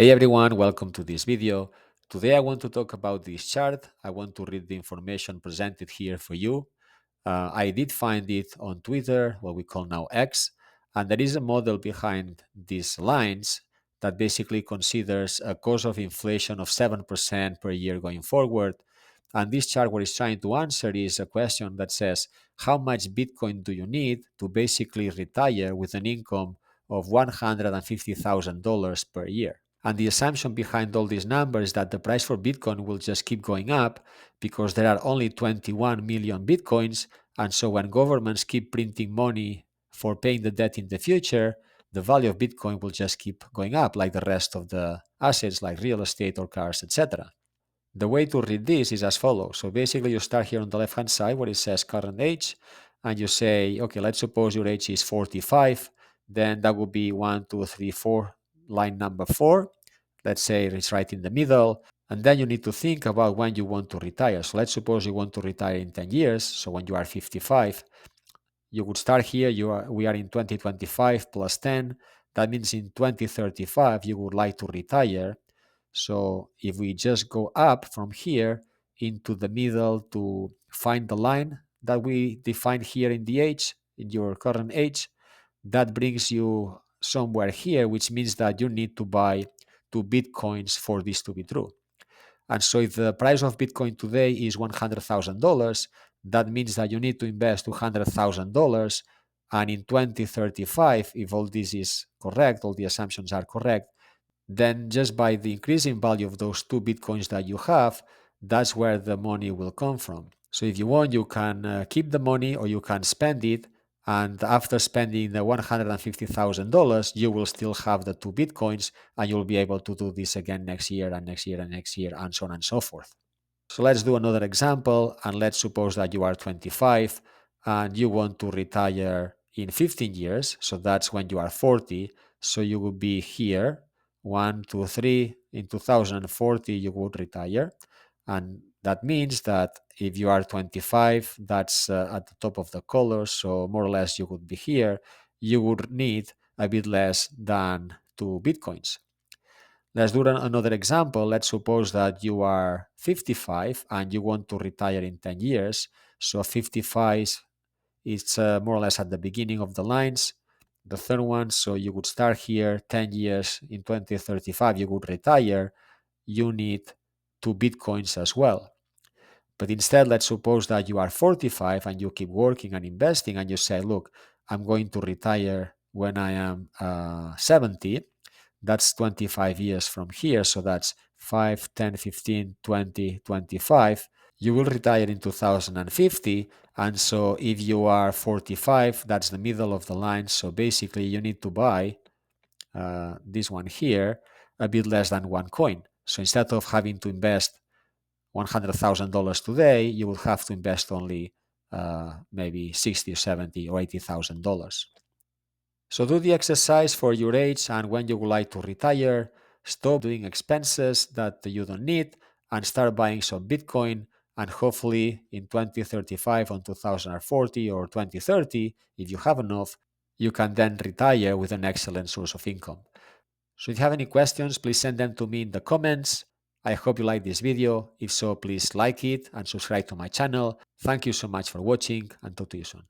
Hey everyone, welcome to this video. Today I want to talk about this chart. I want to read the information presented here for you. I did find it on Twitter, what we call now X, and there is a model behind these lines that basically considers a cost of inflation of 7% per year going forward. And this chart, what it's trying to answer is a question that says, how much Bitcoin do you need to basically retire with an income of $150,000 per year? And the assumption behind all these numbers is that the price for Bitcoin will just keep going up because there are only 21 million Bitcoins. And so when governments keep printing money for paying the debt in the future, the value of Bitcoin will just keep going up like the rest of the assets like real estate or cars, etc. The way to read this is as follows. So basically you start here on the left-hand side where it says current age, and you say, okay, let's suppose your age is 45. Then that would be 1, 2, 3, 4, line number 4. Let's say it's right in the middle. And then you need to think about when you want to retire. So let's suppose you want to retire in 10 years. So when you are 55, you would start here. We are in 2025 plus 10. That means in 2035, you would like to retire. So if we just go up from here into the middle to find the line that we define here in the age, in your current age, that brings you somewhere here, which means that you need to buy 2 Bitcoins for this to be true. And so if the price of Bitcoin today is $100,000, that means that you need to invest $200,000. And in 2035, if all this is correct, all the assumptions are correct, then just by the increasing value of those 2 Bitcoins that you have, that's where the money will come from. So if you want, you can keep the money or you can spend it. And after spending the $150,000, you will still have the 2 Bitcoins and you'll be able to do this again next year and next year and next year and so on and so forth. So let's do another example. And let's suppose that you are 25 and you want to retire in 15 years. So that's when you are 40. So you will be here 1, 2, 3. In 2040, you would retire. And that means that if you are 25, that's at the top of the color. So more or less you would be here. You would need a bit less than 2 Bitcoins. Let's do another example. Let's suppose that you are 55 and you want to retire in 10 years. So 55 is more or less at the beginning of the lines. The third one, so you would start here 10 years. In 2035, you would retire. You need 2 Bitcoins as well. But instead, let's suppose that you are 45 and you keep working and investing and you say, look, I'm going to retire when I am 70. That's 25 years from here. So that's 5, 10, 15, 20, 25. You will retire in 2050. And so if you are 45, that's the middle of the line. So basically, you need to buy this one here a bit less than 1 coin. So instead of having to invest $100,000 today, you will have to invest only maybe 60 or 70 or $80,000. So do the exercise for your age and when you would like to retire. Stop doing expenses that you don't need and start buying some Bitcoin. And hopefully in 2035 or 2040 or 2030, if you have enough, you can then retire with an excellent source of income. So if you have any questions, please send them to me in the comments. I hope you like this video. If so, please like it and subscribe to my channel. Thank you so much for watching and talk to you soon.